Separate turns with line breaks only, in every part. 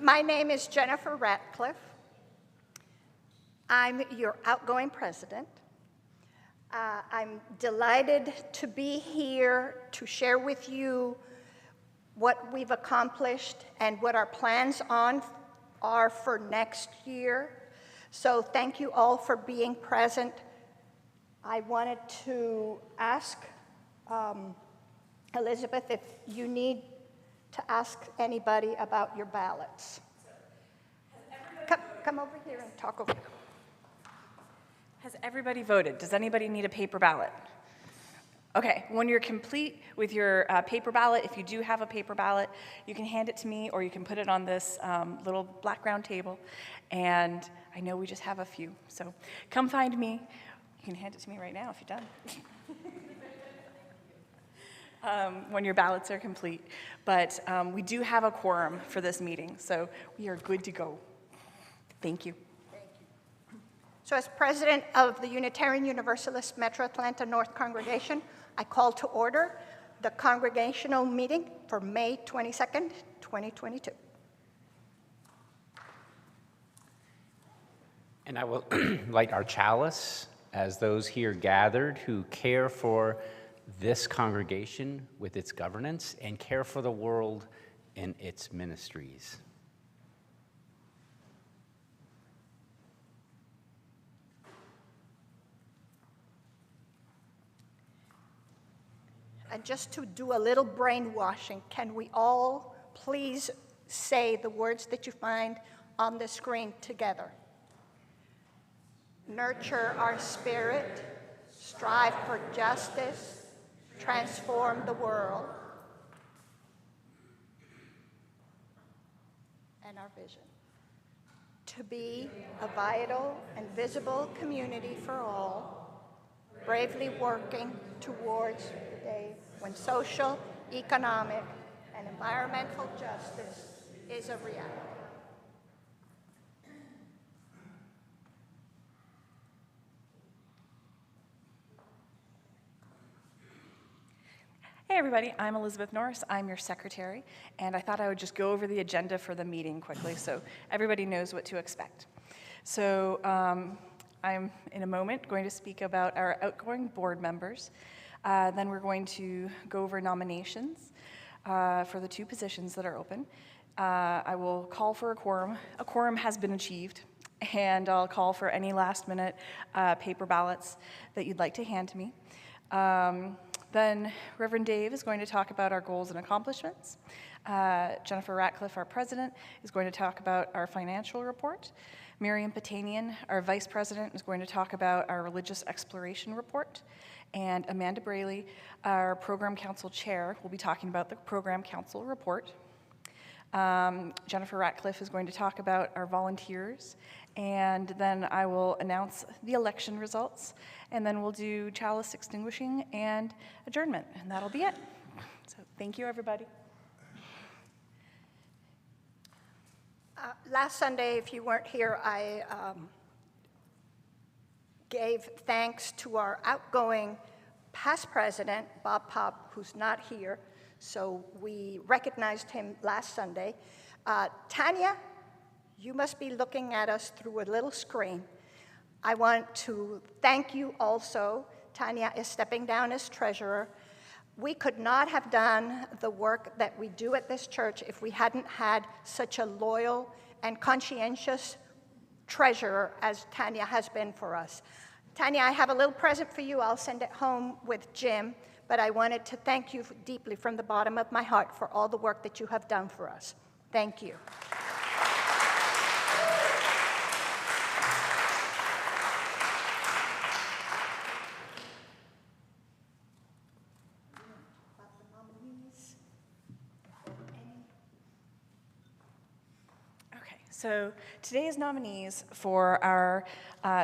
My name is Jennifer Ratcliffe. I'm your outgoing president. I'm delighted to be here to share with you what we've accomplished and what our plans are for next year. So thank you all for being present. I wanted to ask Elizabeth if you need to ask anybody about your ballots. Come over here and talk over here.
Has everybody voted? Does anybody need a paper ballot? Okay, when you're complete with your paper ballot, if you do have a paper ballot, you can hand it to me or you can put it on this little black round table. And I know we just have a few, so come find me. You can hand it to me right now if you're done. When your ballots are complete. But we do have a quorum for this meeting, so we are good to go. Thank you.
So as president of the Unitarian Universalist Metro Atlanta North Congregation, I call to order the Congregational Meeting for May 22nd, 2022.
And I will light our chalice as those here gathered who care for this congregation with its governance and care for the world in its ministries.
And just to do a little brainwashing, can we all please say the words that you find on the screen together? Nurture our spirit, strive for justice, transform the world. And our vision. To be a vital and visible community for all, bravely working towards the day when social, economic, and environmental justice is a reality.
Hey everybody, I'm Elizabeth Norris. I'm your secretary, and I thought I would just go over the agenda for the meeting quickly so everybody knows what to expect. So I'm, in a moment, going to speak about our outgoing board members. Then we're going to go over nominations for the two positions that are open. I will call for a quorum. A quorum has been achieved, and I'll call for any last-minute paper ballots that you'd like to hand to me. Then Reverend Dave is going to talk about our goals and accomplishments. Jennifer Ratcliffe, our president, is going to talk about our financial report. Miriam Patanian, our vice president, is going to talk about our religious exploration report. And Amanda Braley, our program council chair, will be talking about the program council report. Jennifer Ratcliffe is going to talk about our volunteers, and then I will announce the election results, and then we'll do chalice extinguishing and adjournment, and that'll be it. So thank you, everybody.
Last Sunday, if you weren't here, I gave thanks to our outgoing past president, Bob Popp, who's not here, so we recognized him last Sunday. Tanya, you must be looking at us through a little screen. I want to thank you also. Tanya is stepping down as treasurer. We could not have done the work that we do at this church if we hadn't had such a loyal and conscientious treasurer as Tanya has been for us. Tanya, I have a little present for you. I'll send it home with Jim, but I wanted to thank you deeply from the bottom of my heart for all the work that you have done for us. Thank you.
So today's nominees for our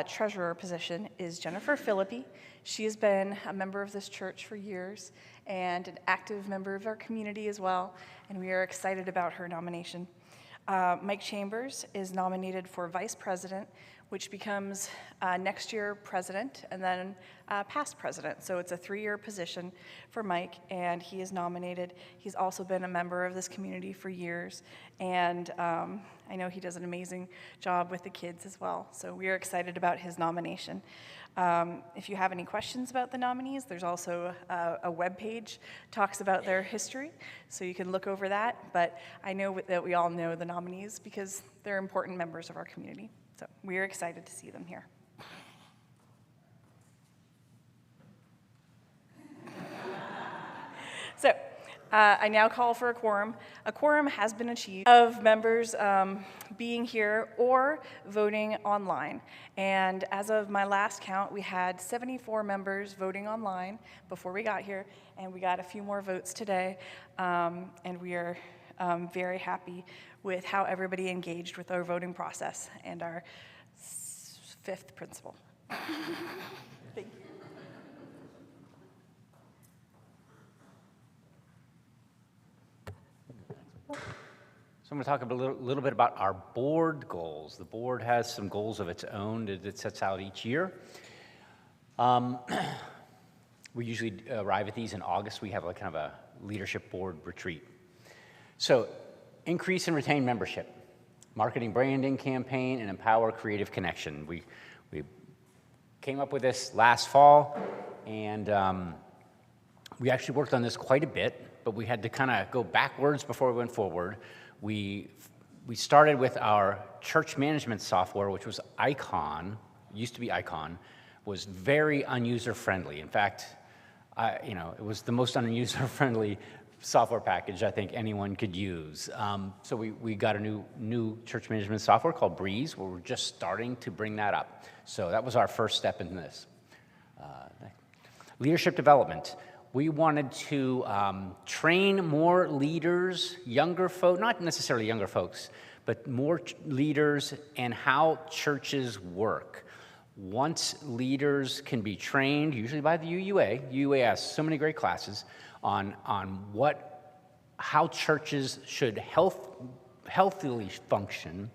treasurer position is Jennifer Philippi. She has been a member of this church for years and an active member of our community as well, and we are excited about her nomination. Mike Chambers is nominated for vice president. which becomes next year president and then past president. So it's a 3-year position for Mike, and he is nominated. He's also been a member of this community for years, and I know he does an amazing job with the kids as well. So we are excited about his nomination. If you have any questions about the nominees, there's also a webpage talks about their history, so you can look over that. But I know that we all know the nominees because they're important members of our community. So we are excited to see them here. So I now call for a quorum. A quorum has been achieved of members being here or voting online. And as of my last count, we had 74 members voting online before we got here, and we got a few more votes today. And we are very happy with how everybody engaged with our voting process and our 5th principle. Thank you.
So I'm going to talk a little bit about our board goals. The board has some goals of its own that it sets out each year. We usually arrive at these in August. We have like kind of a leadership board retreat. So increase and retain membership, marketing branding campaign, and empower creative connection. We came up with this last fall, and we actually worked on this quite a bit, but we had to kind of go backwards before we went forward. We started with our church management software, which was Icon, used to be Icon, was very unuser-friendly. In fact, it was the most unuser-friendly software package I think anyone could use. So we got a new church management software called Breeze, where we're just starting to bring that up. So that was our first step in this. Leadership development. We wanted to train more leaders, younger folk, not necessarily younger folks, but more leaders and how churches work. Once leaders can be trained, usually by the UUA, UUA has so many great classes on how churches should healthily function,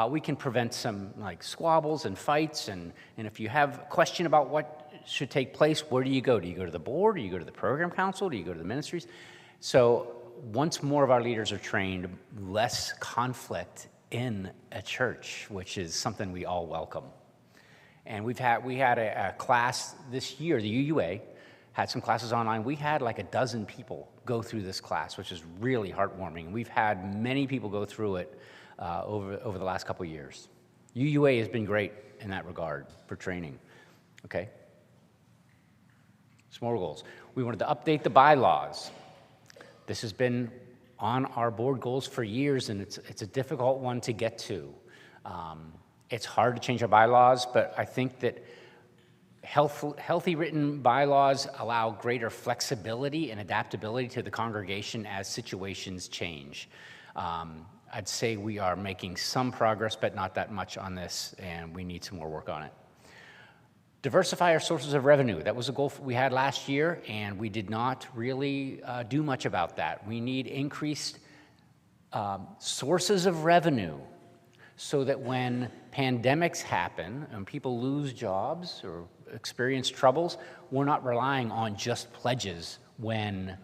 we can prevent some like squabbles and fights, and if you have a question about what should take place, where do you go? Do you go to the board? Do you go to the program council? Do you go to the ministries? So once more of our leaders are trained, less conflict in a church, which is something we all welcome. And we had a class this year, the UUA had some classes online. We had like a dozen people go through this class, which is really heartwarming. We've had many people go through it over the last couple of years. UUA has been great in that regard for training. Okay. Some more goals. We wanted to update the bylaws. This has been on our board goals for years, and it's a difficult one to get to. It's hard to change our bylaws, but I think that healthy written bylaws allow greater flexibility and adaptability to the congregation as situations change. I'd say we are making some progress, but not that much on this, and we need some more work on it. Diversify our sources of revenue. That was a goal we had last year, and we did not really do much about that. We need increased sources of revenue so that when pandemics happen and people lose jobs or experience troubles, we're not relying on just pledges when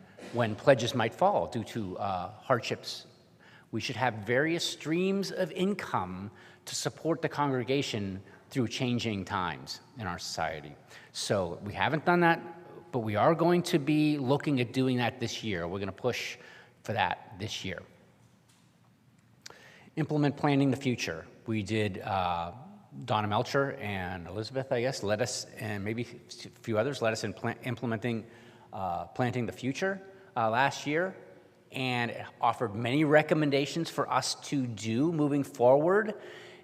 pledges might fall due to hardships. We should have various streams of income to support the congregation through changing times in our society. So we haven't done that, but we are going to be looking at doing that this year. We're going to push for that this year. Implement planning the future. We did, Donna Melcher and Elizabeth, I guess, led us, and maybe a few others, led us in implementing Planting the Future last year, and offered many recommendations for us to do moving forward.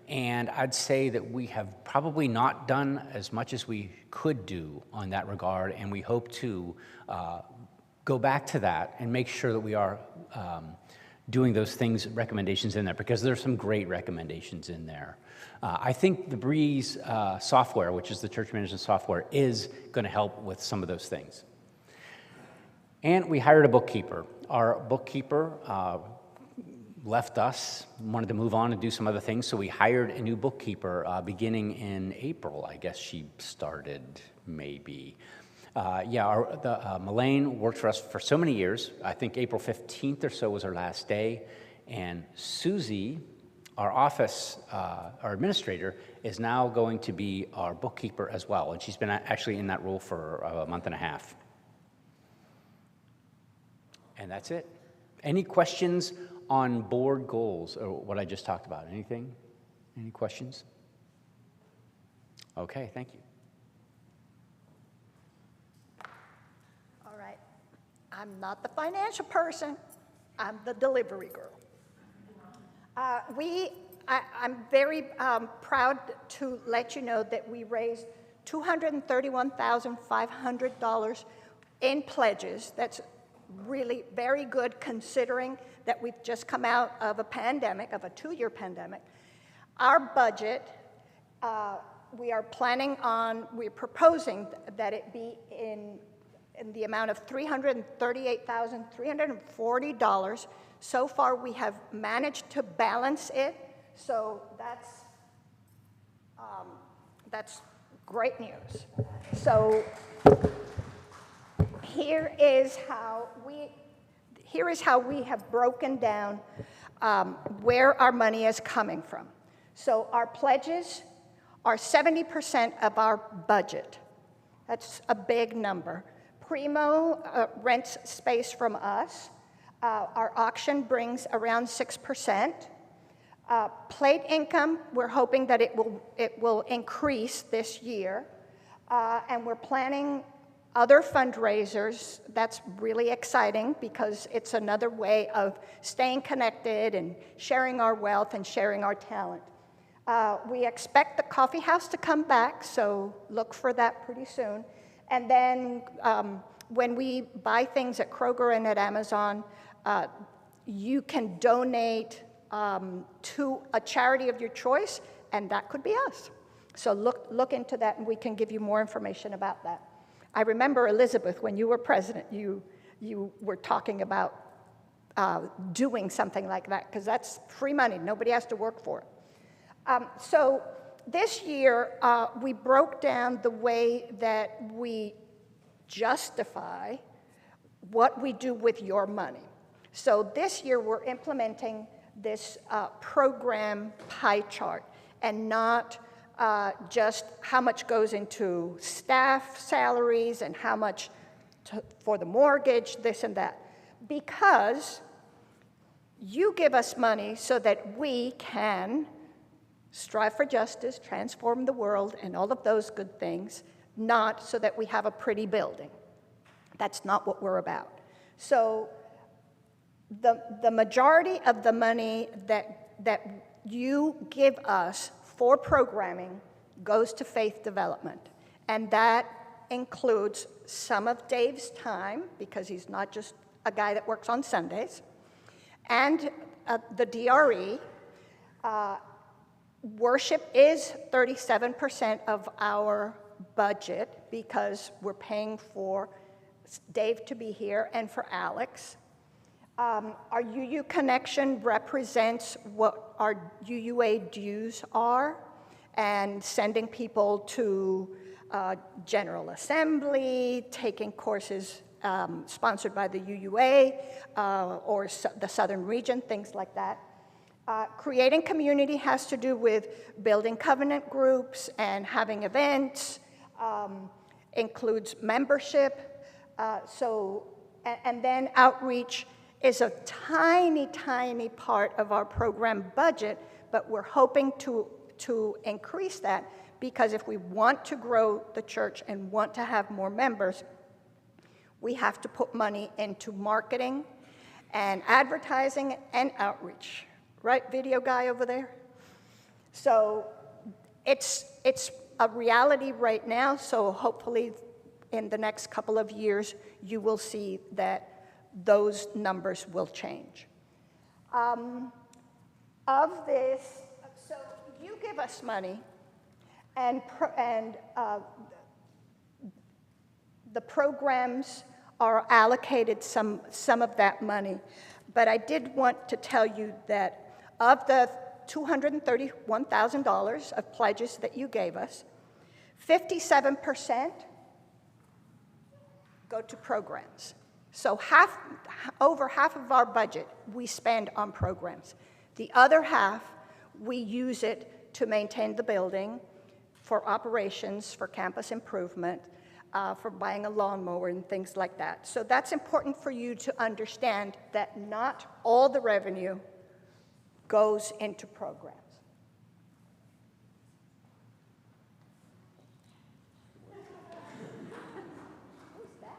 And I'd say that we have probably not done as much as we could do on that regard, and we hope to go back to that and make sure that we are doing those things, recommendations in there, because there's some great recommendations in there. I think the Breeze software, which is the church management software, is going to help with some of those things. And we hired a bookkeeper. Our bookkeeper left us, wanted to move on and do some other things, so we hired a new bookkeeper beginning in April. I guess she started maybe. Melaine worked for us for so many years. I think April 15th or so was her last day. And Susie, our office, our administrator, is now going to be our bookkeeper as well. And she's been actually in that role for a month and a half. And that's it. Any questions on board goals or what I just talked about? Anything? Any questions? Okay, thank you.
All right. I'm not the financial person. I'm the delivery girl. I'm very proud to let you know that we raised $231,500 in pledges. That's really very good considering that we've just come out of a pandemic, of a 2-year pandemic. Our budget, we're proposing that it be in the amount of $338,340. So far, we have managed to balance it, so that's great news. So here is how we have broken down where our money is coming from. So our pledges are 70% of our budget. That's a big number. Primo rents space from us. Our auction brings around 6%. Plate income, we're hoping that it will increase this year. And we're planning other fundraisers. That's really exciting because it's another way of staying connected and sharing our wealth and sharing our talent. We expect the coffee house to come back, so look for that pretty soon. And then when we buy things at Kroger and at Amazon, you can donate to a charity of your choice, and that could be us. So look into that, and we can give you more information about that. I remember, Elizabeth, when you were president, you were talking about doing something like that, because that's free money. Nobody has to work for it. So this year, we broke down the way that we justify what we do with your money. So this year, we're implementing this program pie chart, and not just how much goes into staff salaries and how much for the mortgage, this and that. Because you give us money so that we can strive for justice, transform the world, and all of those good things, not so that we have a pretty building. That's not what we're about. So the majority of the money that you give us for programming goes to faith development. And that includes some of Dave's time, because he's not just a guy that works on Sundays, and the DRE. Worship is 37% of our budget because we're paying for Dave to be here and for Alex. Our UU connection represents what our UUA dues are, and sending people to General Assembly, taking courses sponsored by the UUA or the Southern Region, things like that. Creating community has to do with building covenant groups and having events, includes membership. And then outreach is a tiny, tiny part of our program budget, but we're hoping to increase that, because if we want to grow the church and want to have more members, we have to put money into marketing and advertising and outreach. Right, video guy over there? So it's a reality right now, so hopefully in the next couple of years, you will see that those numbers will change. Of this, so you give us money, and the programs are allocated some of that money. But I did want to tell you that of the $231,000 of pledges that you gave us, 57% go to programs. So over half of our budget we spend on programs. The other half, we use it to maintain the building, for operations, for campus improvement, for buying a lawnmower and things like that. So that's important for you to understand that not all the revenue goes into programs. Who's that?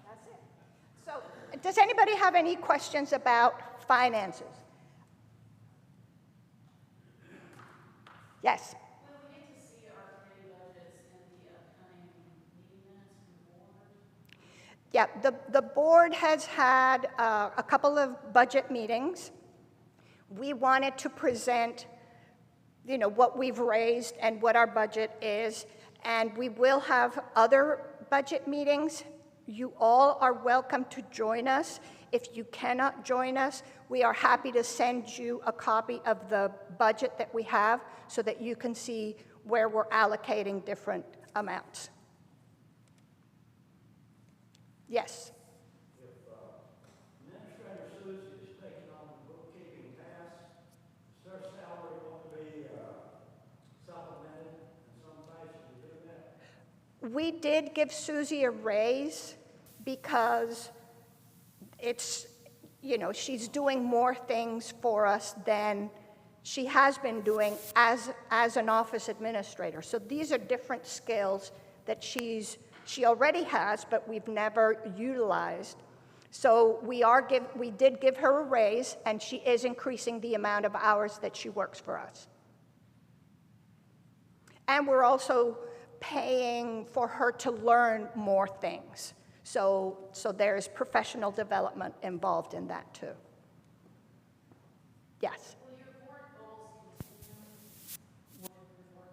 That's it. So, does anybody have any questions about finances? Yes.
Will we get to see our committee budgets in the upcoming meeting minutes from the board?
Yeah, the board has had a couple of budget meetings. We wanted to present, what we've raised and what our budget is, and we will have other budget meetings. You all are welcome to join us. If you cannot join us, we are happy to send you a copy of the budget that we have so that you can see where we're allocating different amounts. Yes?
If Administrator Susie is taking on bookkeeping tasks, does their salary want to be supplemented in some fashion to do that?
We did give Susie a raise because it's, she's doing more things for us than she has been doing as an office administrator. So these are different skills that she already has, but we've never utilized. So we did give her a raise, and she is increasing the amount of hours that she works for us. And we're also paying for her to learn more things. So there's professional development involved in that too. Yes?
Will your board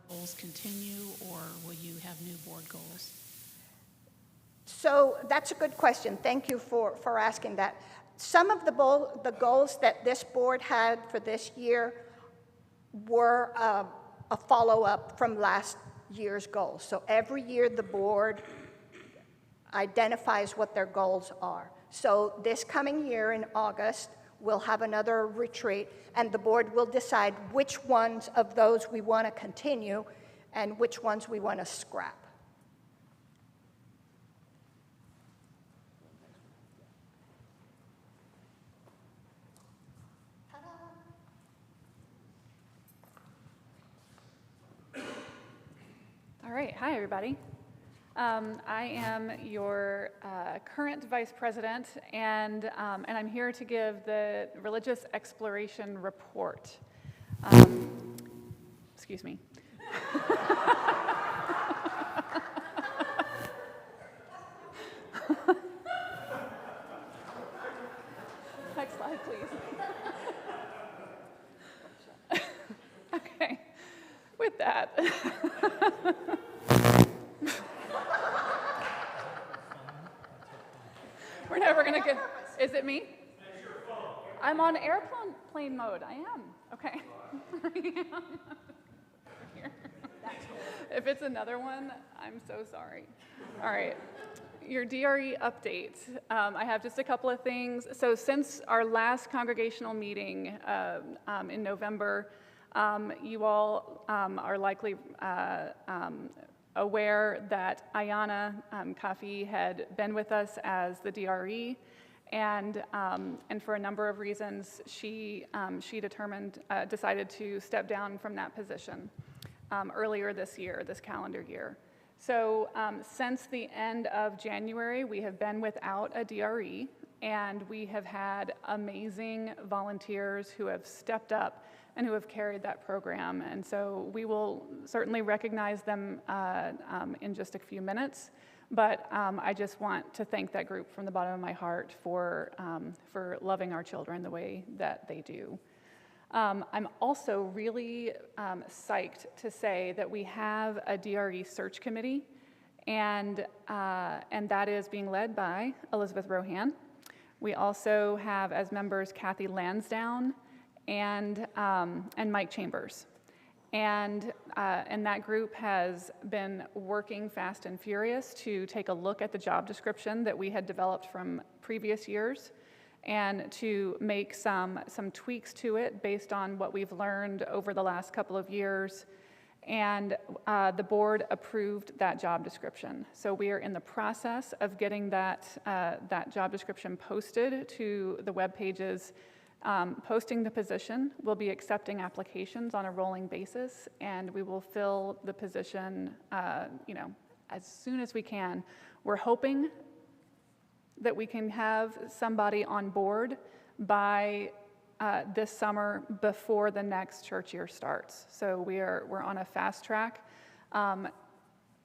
goals continue, or will you have new board goals?
So that's a good question. Thank you for asking that. Some of the goals that this board had for this year were a follow-up from last year's goals. So every year the board identifies what their goals are. So this coming year in August, we'll have another retreat, and the board will decide which ones of those we want to continue and which ones we want to scrap.
All right, hi everybody. I am your current vice president, and I'm here to give the religious exploration report. Excuse me. Next slide, please. Okay, with that. We're never gonna get. Is it me? I'm on airplane mode. I am. Okay. Here. If it's another one, I'm so sorry. All right. Your DRE update. I have just a couple of things. So since our last congregational meeting in November, you all are likely aware that Ayana Kafi had been with us as the DRE, and for a number of reasons, she decided to step down from that position earlier this year, this calendar year. So since the end of January, we have been without a DRE, and we have had amazing volunteers who have stepped up and who have carried that program. And so we will certainly recognize them in just a few minutes, but I just want to thank that group from the bottom of my heart for loving our children the way that they do. I'm also really psyched to say that we have a DRE search committee, and that is being led by Elizabeth Rohan. We also have as members Kathy Lansdowne and Mike Chambers. And that group has been working fast and furious to take a look at the job description that we had developed from previous years and to make some tweaks to it based on what we've learned over the last couple of years. And the board approved that job description. So we are in the process of getting that job description posted to the web pages. Posting the position. We'll be accepting applications on a rolling basis, and we will fill the position, as soon as we can. We're hoping that we can have somebody on board by this summer before the next church year starts. So we're on a fast track.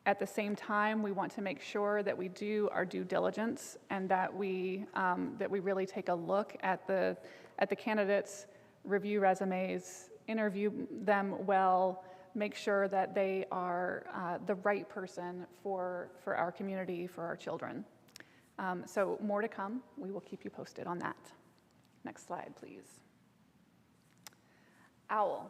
At the same time, we want to make sure that we do our due diligence and that we really take a look at the candidates, review resumes, interview them well, make sure that they are the right person for our community, for our children. So more to come. We will keep you posted on that. Next slide, please. OWL.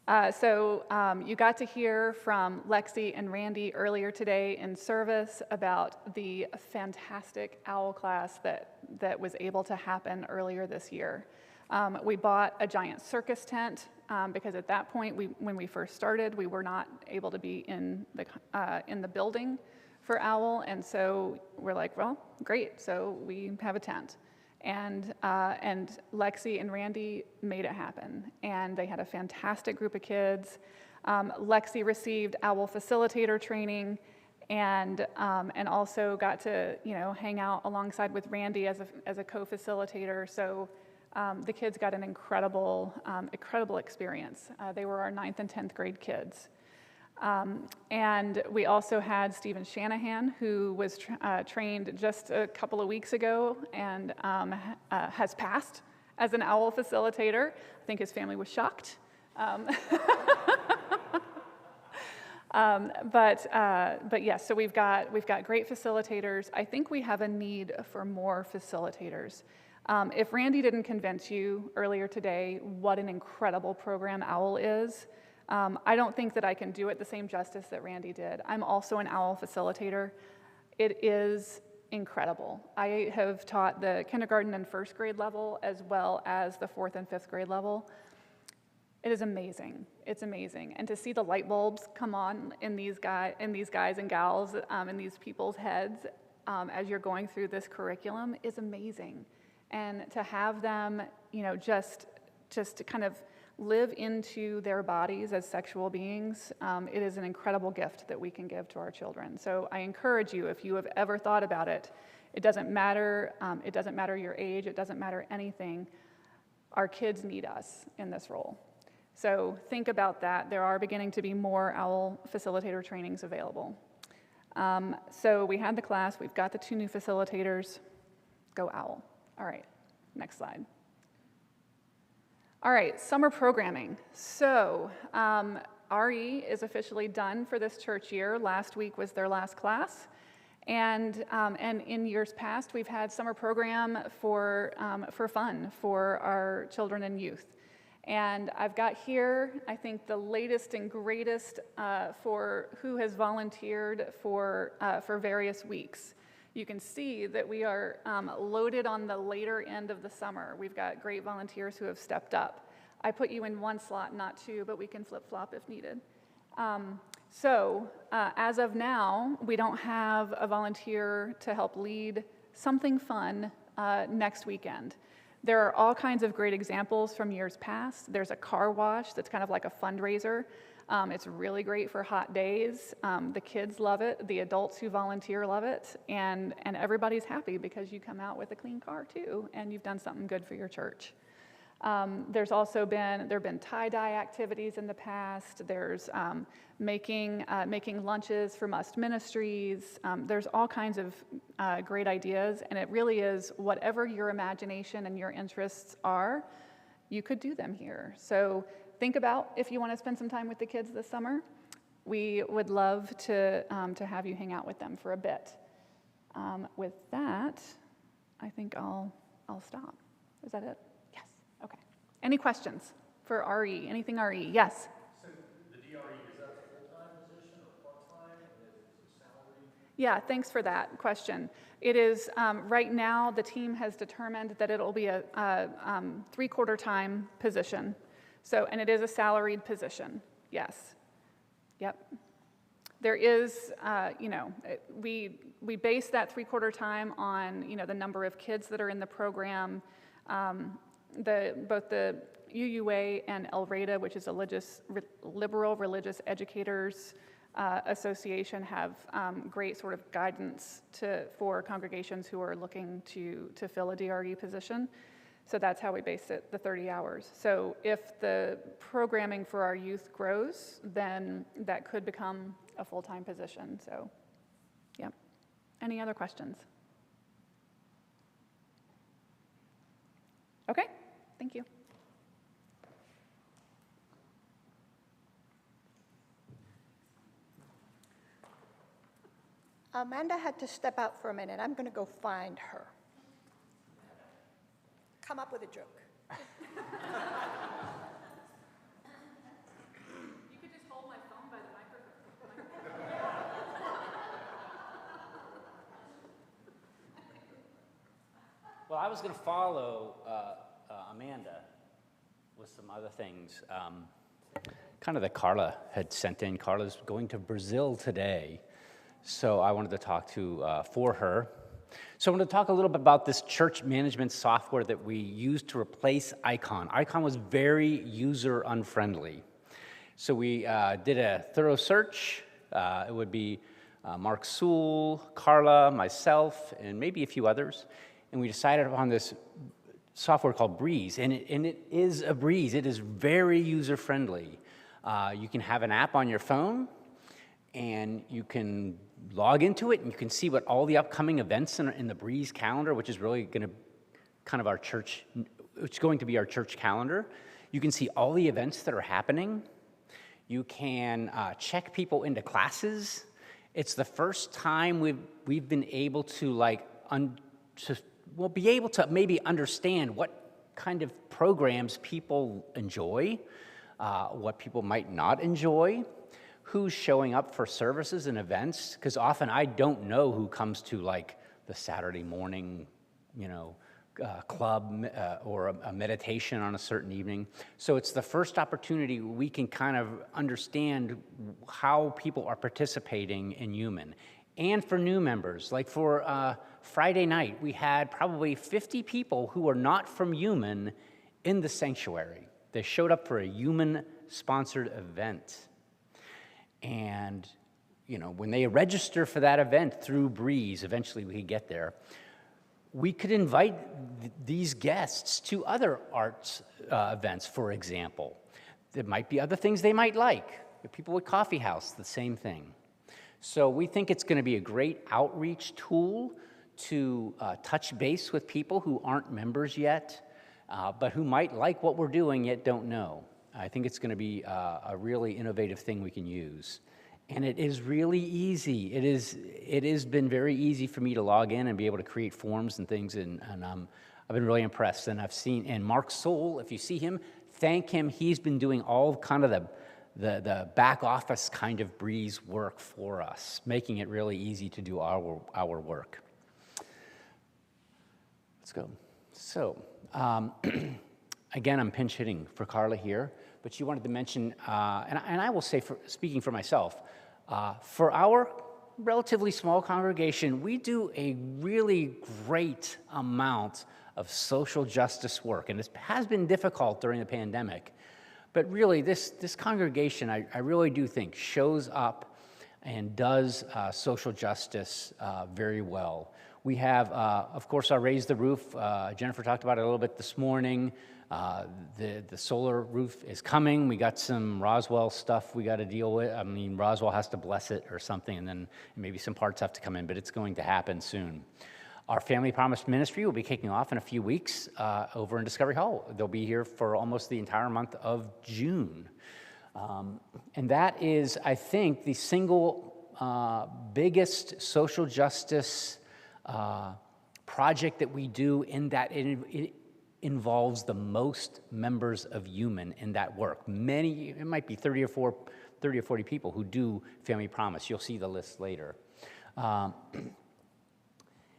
You got to hear from Lexi and Randy earlier today in service about the fantastic OWL class that was able to happen earlier this year. We bought a giant circus tent because at that point, when we first started, we were not able to be in the building for OWL, and so we're like, well, great, so we have a tent. And Lexi and Randy made it happen, and they had a fantastic group of kids. Lexi received OWL facilitator training, and also got to hang out alongside with Randy as a co-facilitator. So the kids got an incredible experience. They were our 9th and 10th grade kids. And we also had Stephen Shanahan, who was trained just a couple of weeks ago and has passed as an OWL facilitator. I think his family was shocked. But yes, so we've got great facilitators. I think we have a need for more facilitators. If Randy didn't convince you earlier today what an incredible program OWL is, I don't think that I can do it the same justice that Randy did. I'm also an OWL facilitator. It is incredible. I have taught the kindergarten and first grade level as well as the 4th and 5th grade level. It is amazing. It's amazing. And to see the light bulbs come on in these guys and gals, in these people's heads as you're going through this curriculum is amazing. And to have them, just to kind of live into their bodies as sexual beings, it is an incredible gift that we can give to our children. So I encourage you, if you have ever thought about it, it doesn't matter your age, it doesn't matter anything. Our kids need us in this role. So think about that. There are beginning to be more OWL facilitator trainings available. So we had the class, we've got the 2 new facilitators. Go OWL. All right, next slide. All right, summer programming. So RE is officially done for this church year. Last week was their last class. And in years past, we've had summer program for fun for our children and youth. And I've got here, I think, the latest and greatest for who has volunteered for various weeks. You can see that we are loaded on the later end of the summer. We've got great volunteers who have stepped up. I put you in 1 slot, not 2, but we can flip-flop if needed. As of now, we don't have a volunteer to help lead something fun next weekend. There are all kinds of great examples from years past. There's a car wash that's kind of like a fundraiser. It's really great for hot days. The kids love it. The adults who volunteer love it. And everybody's happy because you come out with a clean car too, and you've done something good for your church. There have been tie-dye activities in the past. There's making lunches for Must Ministries. There's all kinds of great ideas, and it really is whatever your imagination and your interests are, you could do them here. So think about if you want to spend some time with the kids this summer. We would love to have you hang out with them for a bit. With that, I think I'll stop. Is that it? Yes. Okay. Any questions for RE? Anything RE? Yes.
So the DRE, is that a full-time position or part-time? Is it salary?
Yeah, thanks for that question. It is, right now, the team has determined that it'll be a 3/4 time position. So, and it is a salaried position, yes. Yep. There is, we base that 3/4 time on, the number of kids that are in the program. Both the UUA and LRADA, which is a liberal religious educators association, have great sort of guidance for congregations who are looking to fill a DRE position. So that's how we base it, the 30 hours. So if the programming for our youth grows, then that could become a full-time position. So, yeah. Any other questions? Okay, thank you.
Amanda had to step out for a minute. I'm going to go find her. Come up with a joke.
You could just hold my phone by the microphone.
Well, I was going to follow Amanda with some other things, kind of that Carla had sent in. Carla's going to Brazil today, so I wanted to talk for her. So I want to talk a little bit about this church management software that we used to replace Icon. Icon was very user unfriendly. So we did a thorough search. It would be Mark Sewell, Carla, myself, and maybe a few others. And we decided upon this software called Breeze. And it is a breeze. It is very user friendly. You can have an app on your phone, and you can log into it, and you can see what all the upcoming events in the Breeze calendar, which is really going to kind of it's going to be our church calendar. You can see all the events that are happening. You can check people into classes. It's the first time we've been able to be able to maybe understand what kind of programs people enjoy, what people might not enjoy, who's showing up for services and events, because often I don't know who comes to the Saturday morning, club or a meditation on a certain evening. So it's the first opportunity we can kind of understand how people are participating in UUMAN. And for new members, like for Friday night, we had probably 50 people who are not from UUMAN in the sanctuary. They showed up for a UUMAN-sponsored event. And, when they register for that event through Breeze, eventually we could get there, we could invite these guests to other arts events, for example. There might be other things they might like. The people at Coffee House, the same thing. So we think it's going to be a great outreach tool to touch base with people who aren't members yet, but who might like what we're doing yet don't know. I think it's going to be a really innovative thing we can use. And it is really easy. It has been very easy for me to log in and be able to create forms and things, and I've been really impressed. And I've seen, and Mark Sewell, if you see him, thank him. He's been doing all kind of the back office kind of Breeze work for us, making it really easy to do our work. Let's go. So, again, I'm pinch hitting for Carla here, but she wanted to mention, and I will say, speaking for myself, for our relatively small congregation, we do a really great amount of social justice work, and it has been difficult during the pandemic. But really, this congregation, I really do think, shows up and does social justice very well. We have, of course, our Raise the Roof. Jennifer talked about it a little bit this morning. The solar roof is coming. We got some Roswell stuff we got to deal with. I mean, Roswell has to bless it or something, and then maybe some parts have to come in, but it's going to happen soon. Our Family Promise Ministry will be kicking off in a few weeks over in Discovery Hall. They'll be here for almost the entire month of June. And that is, I think, the single biggest social justice project that we do, in that it involves the most members of UUMAN in that work. It might be 30 or 40 people who do Family Promise. You'll see the list later.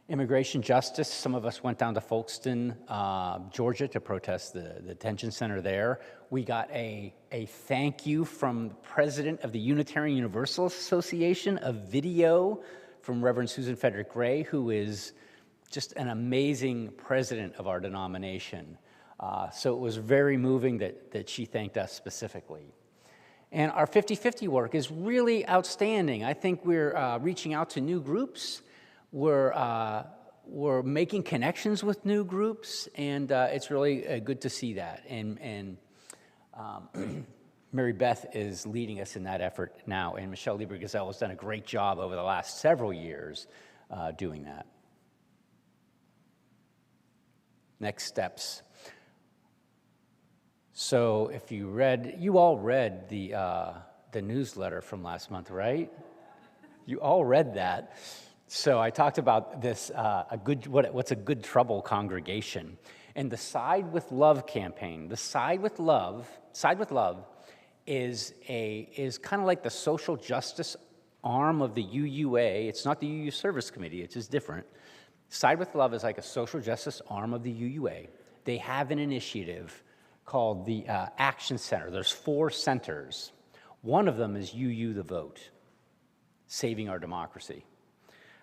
Immigration justice, some of us went down to Folkston, Georgia to protest the detention center there. We got a thank you from the president of the Unitarian Universalist Association, a video from Reverend Susan Frederick Gray, who is just an amazing president of our denomination. So it was very moving that she thanked us specifically. And our 50-50 work is really outstanding. I think we're reaching out to new groups. We're making connections with new groups, and it's really good to see that. And Mary Beth is leading us in that effort now, and Michelle Lieber-Gazelle has done a great job over the last several years doing that. Next steps. So if you all read the newsletter from last month, right? You all read that. So I talked about this, what's a good trouble congregation, and the Side with Love campaign. The Side with Love is kind of like the social justice arm of the UUA. It's not the UU Service Committee, it's just different. Side with Love is like a social justice arm of the UUA. They have an initiative called the Action Center. There's 4 centers. One of them is UU the Vote, Saving Our Democracy.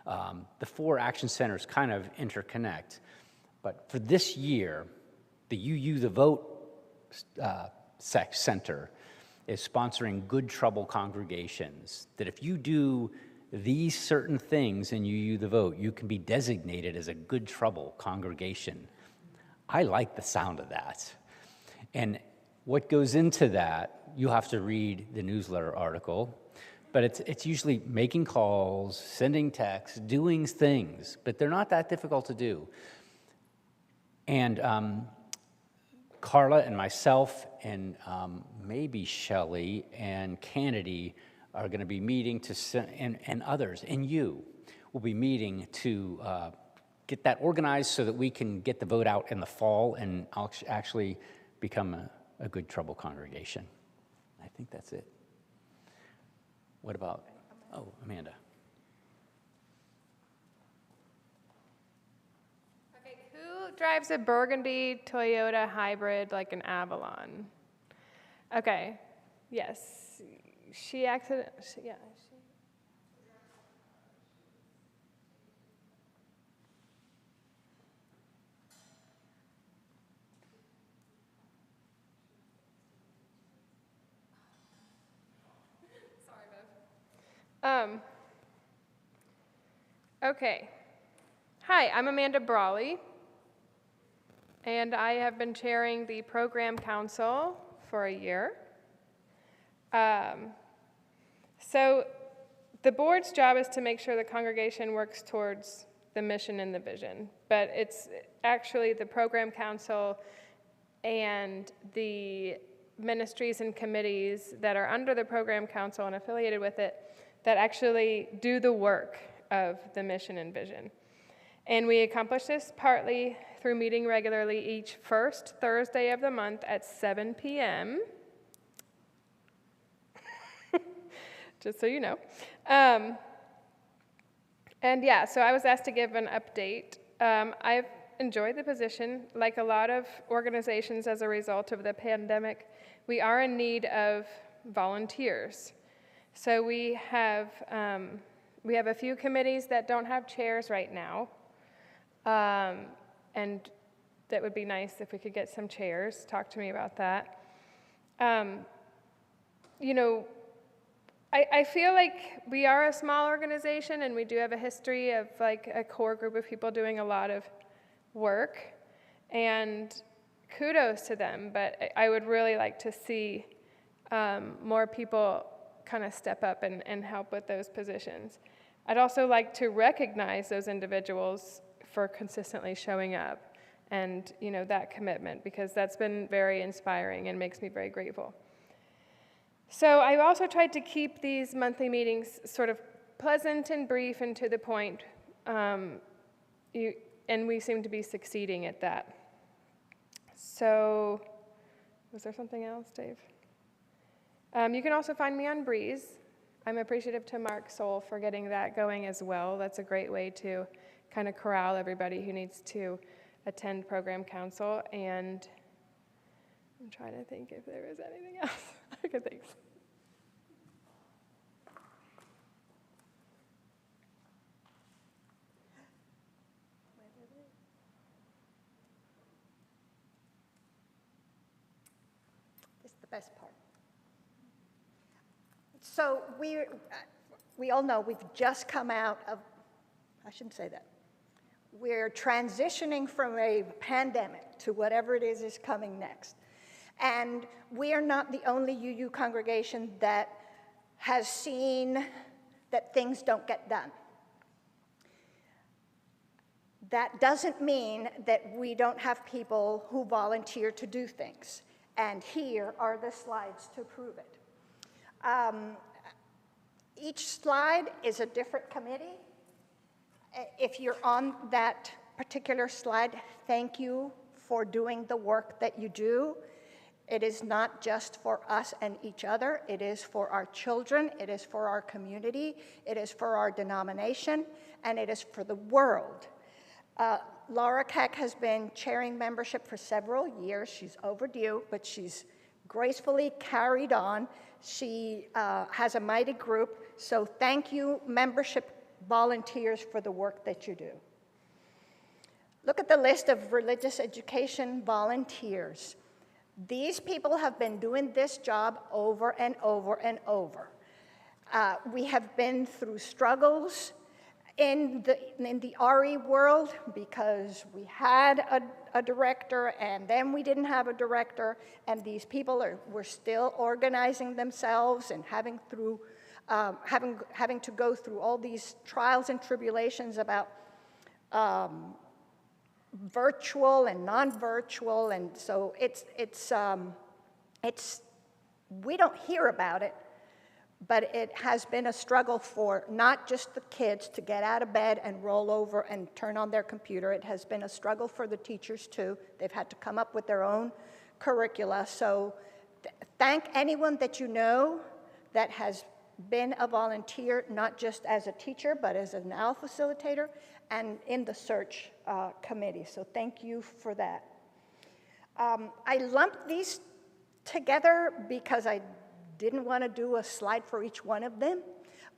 The 4 action centers kind of interconnect. But for this year, the UU the Vote Center is sponsoring Good Trouble congregations, that if you do these certain things in UU the Vote, you can be designated as a Good Trouble congregation. I like the sound of that. And what goes into that, you have to read the newsletter article, but it's usually making calls, sending texts, doing things, but they're not that difficult to do. And Carla and myself and maybe Shelley and Kennedy are going to be meeting and others, and you will be meeting to get that organized so that we can get the vote out in the fall and actually become a Good Trouble congregation. I think that's it. What about, Amanda?
Okay, who drives a burgundy Toyota hybrid like an Avalon? Okay, yes. Yeah. Okay. Hi, I'm Amanda Brawley, and I have been chairing the Program Council for a year. So the board's job is to make sure the congregation works towards the mission and the vision, but it's actually the Program Council and the ministries and committees that are under the Program Council and affiliated with it that actually do the work of the mission and vision. And we accomplish this partly through meeting regularly each first Thursday of the month at 7 p.m. Just so you know. And yeah, so I was asked to give an update. I've enjoyed the position. Like a lot of organizations as a result of the pandemic, we are in need of volunteers. So we have a few committees that don't have chairs right now, and that would be nice if we could get some chairs. Talk to me about that. I feel like we are a small organization, and we do have a history of like a core group of people doing a lot of work, and kudos to them, but I would really like to see more people kind of step up and help with those positions. I'd also like to recognize those individuals for consistently showing up and, that commitment, because that's been very inspiring and makes me very grateful. So I've also tried to keep these monthly meetings sort of pleasant and brief and to the point, and we seem to be succeeding at that. So, was there something else, Dave? You can also find me on Breeze. I'm appreciative to Mark Soul for getting that going as well. That's a great way to kind of corral everybody who needs to attend program council. And I'm trying to think if there is anything else I could think.
This is the best part. So we all know we've just come out of, I shouldn't say that. We're transitioning from a pandemic to whatever it is coming next. And we are not the only UU congregation that has seen that things don't get done. That doesn't mean that we don't have people who volunteer to do things. And here are the slides to prove it. Each slide is a different committee. If you're on that particular slide, thank you for doing the work that you do. It is not just for us and each other. It is for our children. It is for our community. It is for our denomination. And it is for the world. Laura Keck has been chairing membership for several years. She's overdue, but she's gracefully carried on. She has a mighty group. So thank you, membership volunteers, for the work that you do. Look at the list of religious education volunteers. These people have been doing this job over and over and over. We have been through struggles in the RE world because we had a director and then we didn't have a director, and these people were still organizing themselves and having to go through all these trials and tribulations about virtual and non-virtual, and so we don't hear about it, but it has been a struggle for not just the kids to get out of bed and roll over and turn on their computer. It has been a struggle for the teachers too. They've had to come up with their own curricula. So thank anyone that you know that has been a volunteer, not just as a teacher, but as an AL facilitator and in the search committee. So thank you for that. I lumped these together because I didn't want to do a slide for each one of them,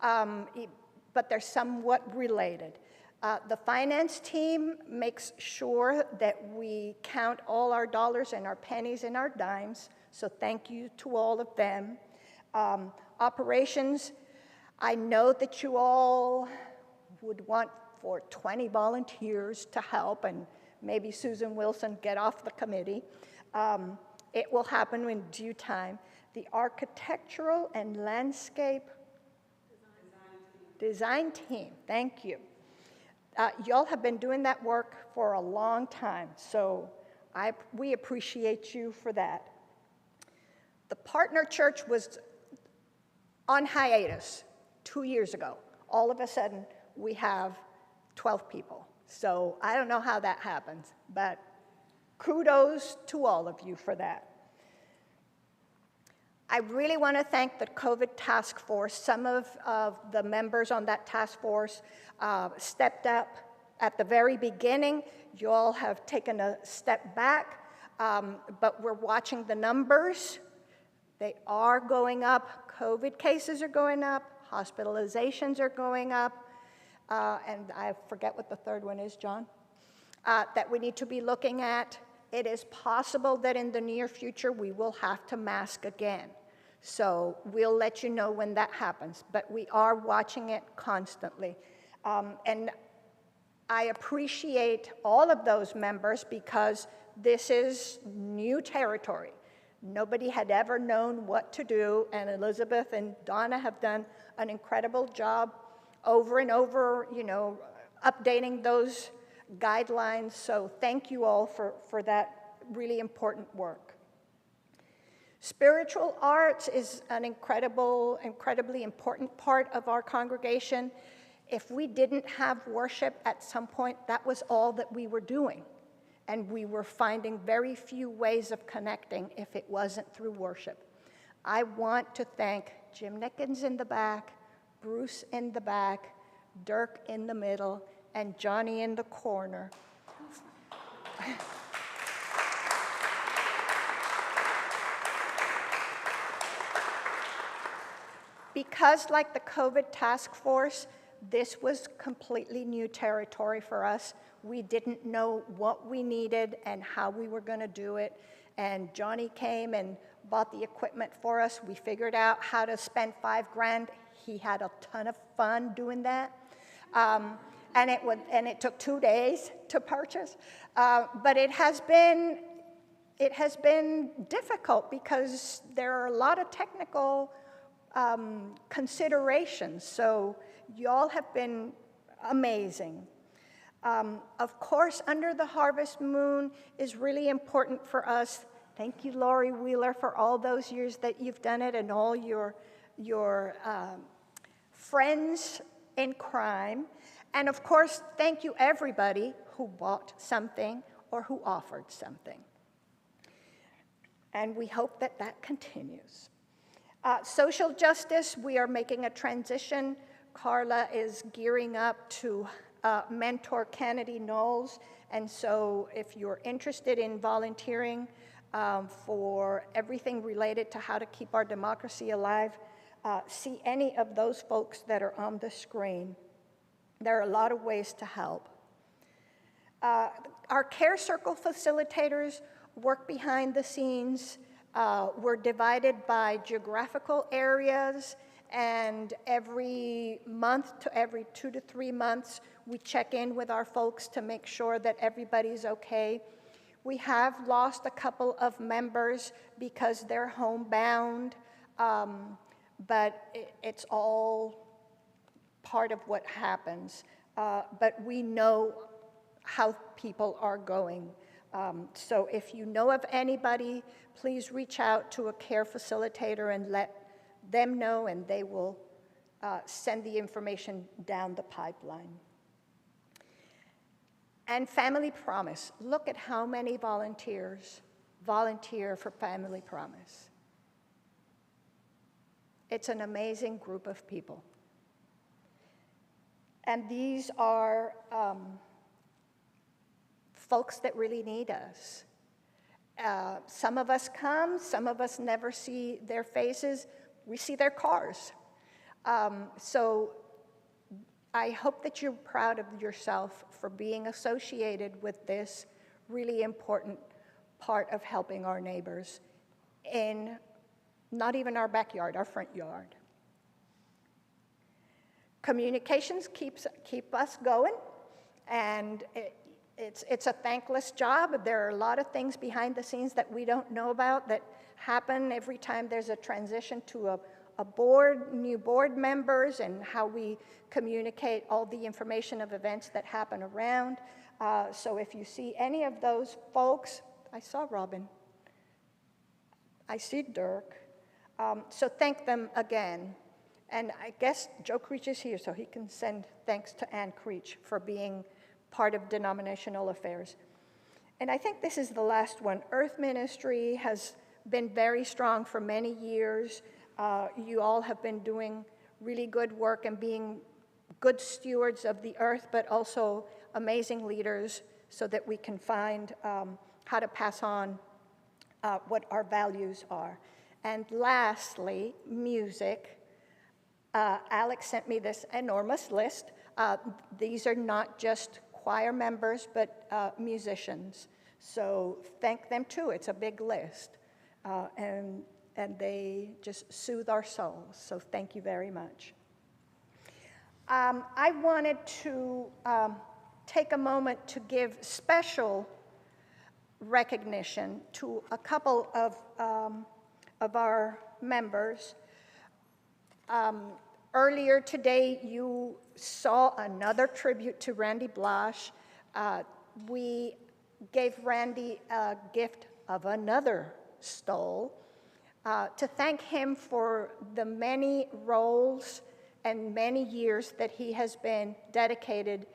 but they're somewhat related. The finance team makes sure that we count all our dollars and our pennies and our dimes, so thank you to all of them. Operations, I know that you all would want for 20 volunteers to help, and maybe Susan Wilson get off the committee. It will happen in due time. The architectural and landscape design team, thank you. Y'all have been doing that work for a long time, so we appreciate you for that. The partner church was on hiatus 2 years ago. All of a sudden, we have 12 people. So I don't know how that happens, but kudos to all of you for that. I really want to thank the COVID task force. Some of the members on that task force stepped up at the very beginning. You all have taken a step back, but we're watching the numbers. They are going up. COVID cases are going up. Hospitalizations are going up. And I forget what the third one is, John, that we need to be looking at. It is possible that in the near future we will have to mask again. So we'll let you know when that happens. But we are watching it constantly. And I appreciate all of those members because this is new territory. Nobody had ever known what to do, and Elizabeth and Donna have done an incredible job over and over, updating those guidelines. So thank you all for that really important work. Spiritual arts is an incredibly important part of our congregation. If we didn't have worship at some point, that was all that we were doing. And we were finding very few ways of connecting if it wasn't through worship. I want to thank Jim Nickens in the back, Bruce in the back, Dirk in the middle, and Johnny in the corner. Because like the COVID task force, this was completely new territory for us. We didn't know what we needed and how we were going to do it. And Johnny came and bought the equipment for us. We figured out how to spend $5,000. He had a ton of fun doing that. And it took 2 days to purchase. But it has been difficult because there are a lot of technical considerations. So y'all have been amazing. Of course, Under the Harvest Moon is really important for us. Thank you, Lori Wheeler, for all those years that you've done it, and all your friends in crime. And of course, thank you everybody who bought something or who offered something. And we hope that that continues. Social justice, we are making a transition. Carla is gearing up to mentor Kennedy Knowles. And so if you're interested in volunteering for everything related to how to keep our democracy alive, see any of those folks that are on the screen. There are a lot of ways to help. Our Care Circle facilitators work behind the scenes. We're divided by geographical areas, and every month to every 2 to 3 months, we check in with our folks to make sure that everybody's okay. We have lost a couple of members because they're homebound, but it's all part of what happens. But we know how people are going. So if you know of anybody, please reach out to a care facilitator and let them know, and they will send the information down the pipeline. And Family Promise. Look at how many volunteers volunteer for Family Promise. It's an amazing group of people. And these are folks that really need us. Some of us come, some of us never see their faces. We see their cars. So I hope that you're proud of yourself for being associated with this really important part of helping our neighbors in not even our backyard, our front yard. Communications keep us going, and it's a thankless job. There are a lot of things behind the scenes that we don't know about that happen every time there's a transition to a board, new board members, and how we communicate all the information of events that happen around. So if you see any of those folks, I saw Robin, I see Dirk, so thank them again. And I guess Joe Creech is here, so he can send thanks to Ann Creech for being part of denominational affairs. And I think this is the last one. Earth Ministry has been very strong for many years. You all have been doing really good work and being good stewards of the earth, but also amazing leaders so that we can find how to pass on what our values are. And lastly, music. Alex sent me this enormous list. These are not just choir members, but musicians. So thank them too. It's a big list. And they just soothe our souls. So thank you very much. I wanted to take a moment to give special recognition to a couple of our members. Earlier today, you saw another tribute to Randy Blasch. we gave Randy a gift of another stole to thank him for the many roles and many years that he has been dedicated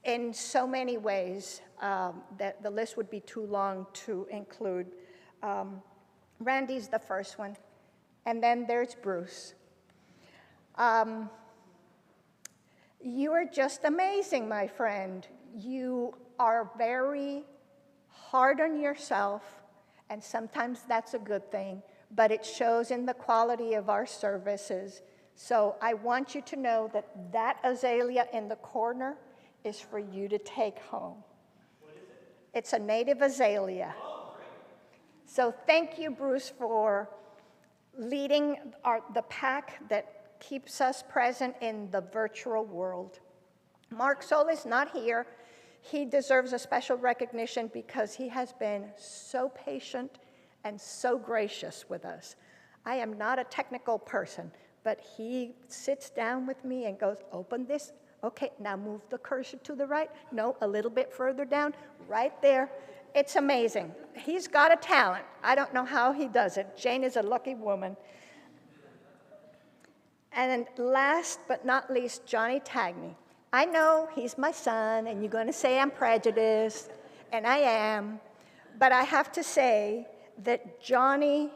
in so many ways that the list would be too long to include. Randy's the first one, and then there's Bruce. You are just amazing, my friend. You are very hard on yourself, and sometimes that's a good thing, but it shows in the quality of our services. So I want you to know that that azalea in the corner is for you to take home.
What is it?
It's a native azalea.
Oh, great.
So thank you, Bruce, for leading the pack that keeps us present in the virtual world. Mark Sol is not here. He deserves a special recognition because he has been so patient and so gracious with us. I am not a technical person, but he sits down with me and goes, open this. Okay, now move the cursor to the right. No, a little bit further down, right there. It's amazing. He's got a talent. I don't know how he does it. Jane is a lucky woman. And last but not least, Johnny Tagney. I know he's my son, and you're going to say I'm prejudiced, and I am, but I have to say that Johnny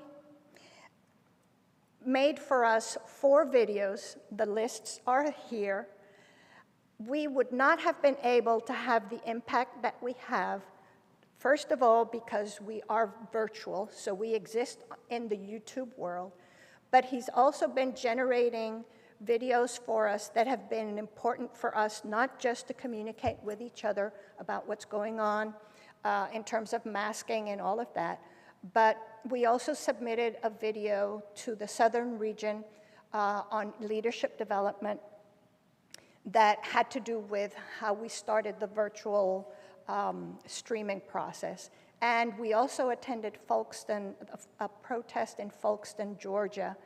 made for us 4 videos. The lists are here. We would not have been able to have the impact that we have, first of all, because we are virtual, so we exist in the YouTube world, but he's also been generating videos for us that have been important for us, not just to communicate with each other about what's going on in terms of masking and all of that, but we also submitted a video to the Southern region on leadership development that had to do with how we started the virtual streaming process. And we also attended Folkston, a protest in Folkston, Georgia,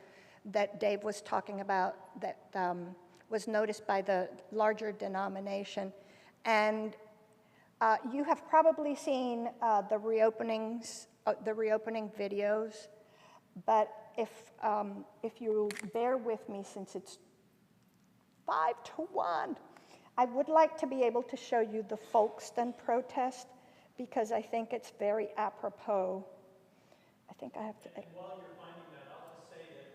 that Dave was talking about, that was noticed by the larger denomination. And you have probably seen the reopening videos, but if you bear with me, since it's 5-1, I would like to be able to show you the Folkston protest because I think it's very apropos. I think I have to.
And while you're finding that, I'll just say that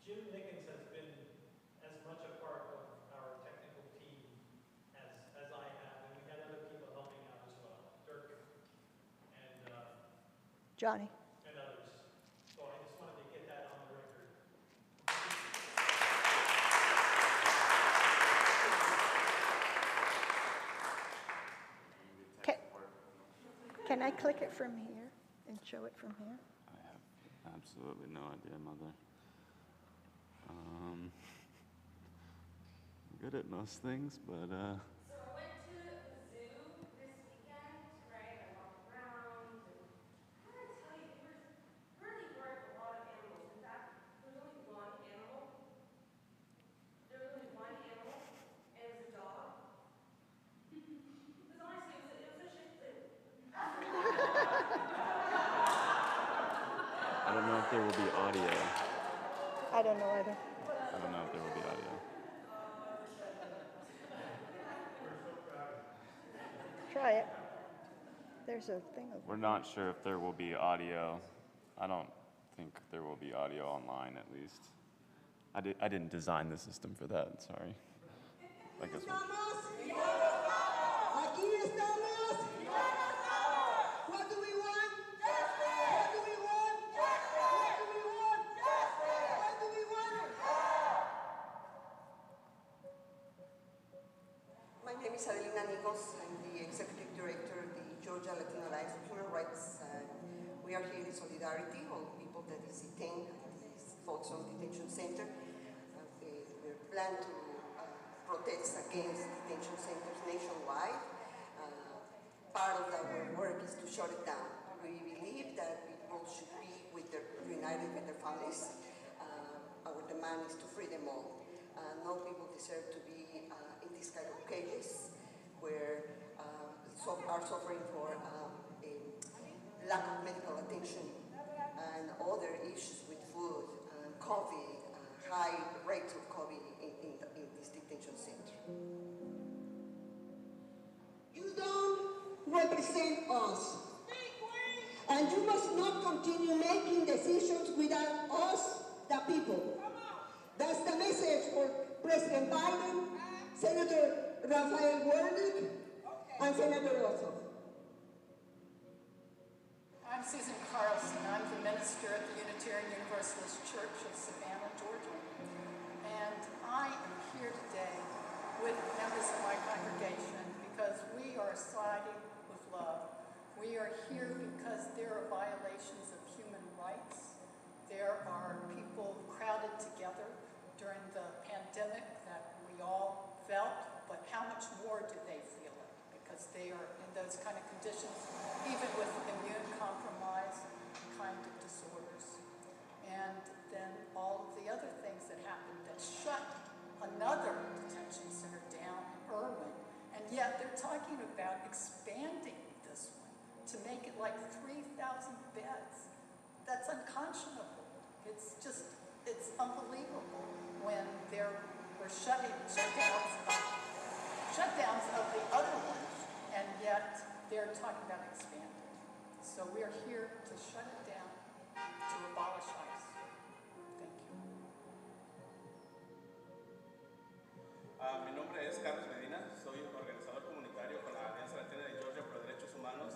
Jim Nickens has been as much a part of our technical team as I have, and we had other people helping out as well, Dirk and
Johnny.
and others. So I just wanted to get that on the record.
Can I click it from here and show it from here?
I have absolutely no idea, Mother. I'm good at most things, but
So I went to the zoo this weekend, right? I walked around, and how did I tell you, there weren't a lot of animals. In fact, there was only one animal. There was only one animal, and it was a dog. Because honestly, it was a Shih Tzu.
I don't know if there will be audio.
I don't know either.
I don't know if there will be audio.
Try it. There's a thing over
We're not sure if there will be audio. I don't think there will be audio online, at least. I didn't design the system for that, sorry. I guess we'll...
Aquí estamos. What do we want? What do we want? What do we want? What do we want? My name is Adelina Nigos. I'm the executive director of the Georgia Latino Alliance for Human Rights. We are here in solidarity on people that is detained at these Folkston Detention Center. We plan to protest against detention centers nationwide. Part of our work is to shut it down. We believe that people should be united with their families. Our demand is to free them all. No people deserve to be in these kind of cages. where are suffering for a lack of medical attention and other issues with food, COVID, high rates of COVID in this detention center. You don't represent us. And you must not continue making decisions without us, the people. That's the message for President Biden, Senator Raphael Warnock, and Senator Ossoff.
I'm Susan Carlson. I'm the minister at the Unitarian Universalist Church of Savannah, Georgia. And I am here today with members of my congregation because we are siding with love. We are here because there are violations of human rights. There are people crowded together during the pandemic that we all felt, but how much more do they feel it? Because they are in those kind of conditions, even with immune compromise kind of disorders. And then all of the other things that happened that shut another detention center down in Irwin, and yet they're talking about expanding this one to make it like 3,000 beds. That's unconscionable. It's unbelievable when there were shutdowns of the other ones, and yet they're talking about expanding. So we are here to shut it down, to abolish ICE. Thank you.
Mi nombre es Carlos Medina, soy organizador comunitario con la Alianza Latina de Georgia por Derechos Humanos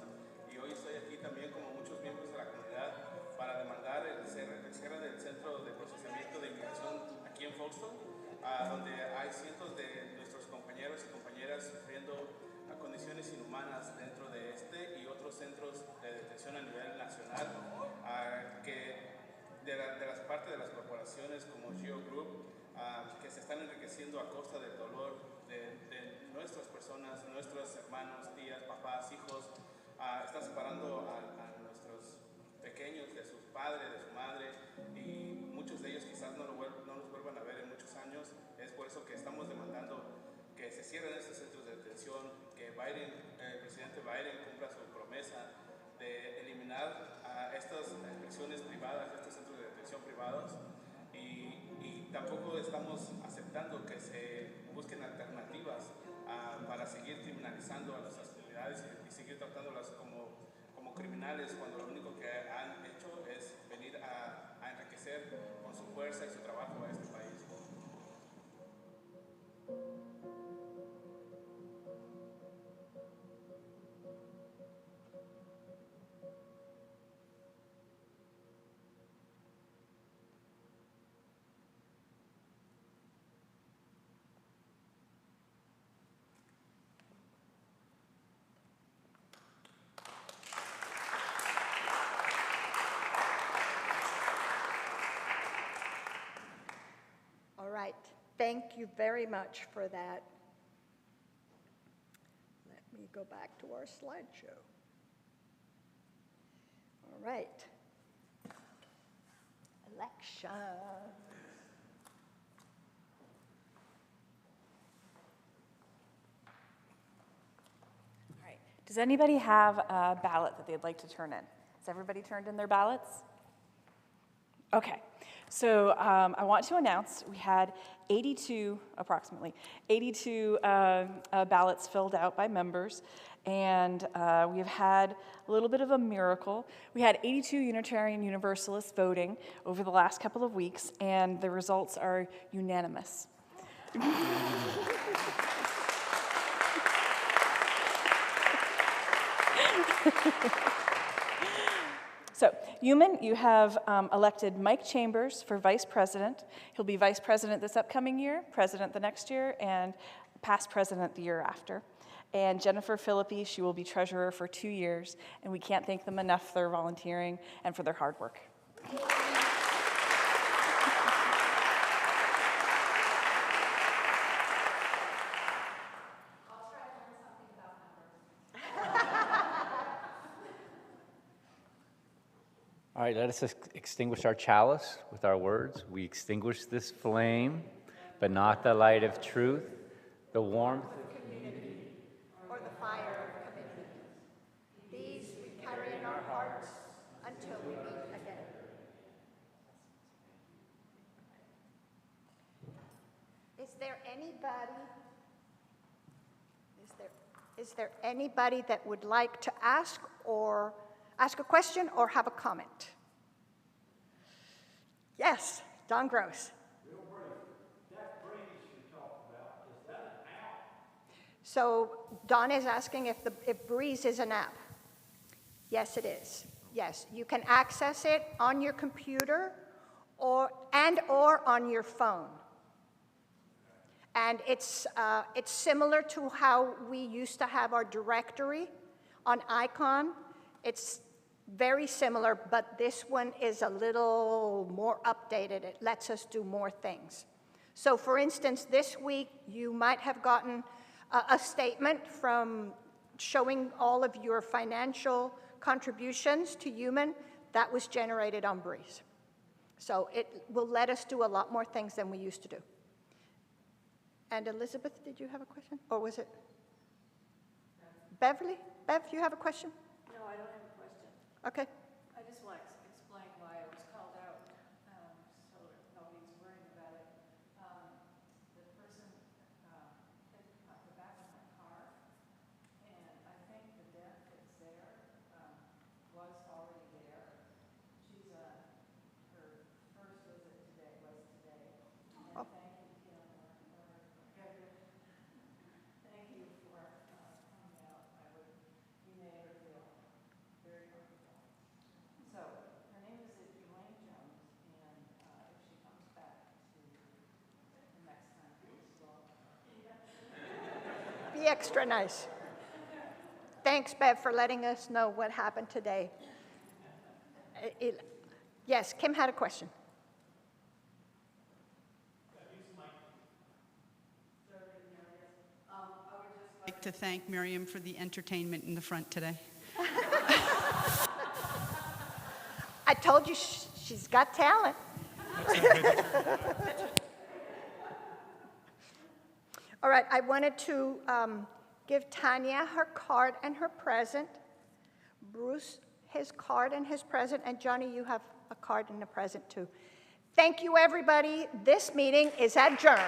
y hoy estoy aquí también como muchos miembros de la comunidad para demandar el cierre del Centro de Procesamiento de Inmigración aquí en Folkestone, donde hay cientos de nuestros compañeros y compañeras sufriendo condiciones inhumanas dentro de este y otros centros de detención a nivel nacional, que de las partes de las corporaciones como Geo Group, que se están enriqueciendo a costa del dolor de nuestras personas, nuestros hermanos, tías, papás, hijos, están separando a nuestros pequeños de sus padres, de su madre, y muchos de ellos quizás no los vuelvan a ver en muchos años. Es por eso que estamos demandando que se cierren estos centros de detención, que el presidente Biden cumpla su promesa de eliminar estas inspecciones privadas, estos centros de detención privados, y tampoco estamos aceptando que se busquen alternativas para seguir criminalizando a nuestras comunidades y seguir tratándolas como criminales cuando lo único que han hecho es venir a enriquecer con su fuerza y su trabajo a este país.
All right, thank you very much for that. Let me go back to our slideshow. All right. Election.
All right. Does anybody have a ballot that they'd like to turn in? Has everybody turned in their ballots? Okay. So I want to announce we had approximately 82 ballots filled out by members, and we have had a little bit of a miracle. We had 82 Unitarian Universalists voting over the last couple of weeks, and the results are unanimous. So, UUMAN, you have elected Mike Chambers for vice president. He'll be vice president this upcoming year, president the next year, and past president the year after. And Jennifer Philippi, she will be treasurer for 2 years, and we can't thank them enough for their volunteering and for their hard work.
All right, let us extinguish our chalice with our words. We extinguish this flame, but not the light of truth, the warmth of community,
anybody that would like to ask a question or have a comment? Yes, Don Gross.
Real brief, that breeze you talked about, is that an app?
So Don is asking if Breeze is an app. Yes, it is. Yes, you can access it on your computer or on your phone. And it's similar to how we used to have our directory on Icon. It's very similar, but this one is a little more updated. It lets us do more things. So for instance, this week you might have gotten a statement from showing all of your financial contributions to UUMAN. That was generated on Breeze. So it will let us do a lot more things than we used to do. And Elizabeth, did you have a question? Or was it Beverly? Bev, you have a question?
No, I don't have a question.
Okay.
I just want to explain why I was called out, so nobody's worrying about it. The person hit the back of my car, and I think the dent that's there was already there. She's her first visit today was today, and thank you, Kim, thank you for coming out. You made her feel very comfortable. So her name is Elaine Jones, and if she comes back to the next time, please welcome her.
Be extra nice. Thanks, Bev, for letting us know what happened today. Yes, Kim had a question.
I'd like to thank Miriam for the entertainment in the front today.
I told you she's got talent. All right, I wanted to give Tanya her card and her present, Bruce his card and his present, and Johnny, you have a card and a present too. Thank you, everybody. This meeting is adjourned.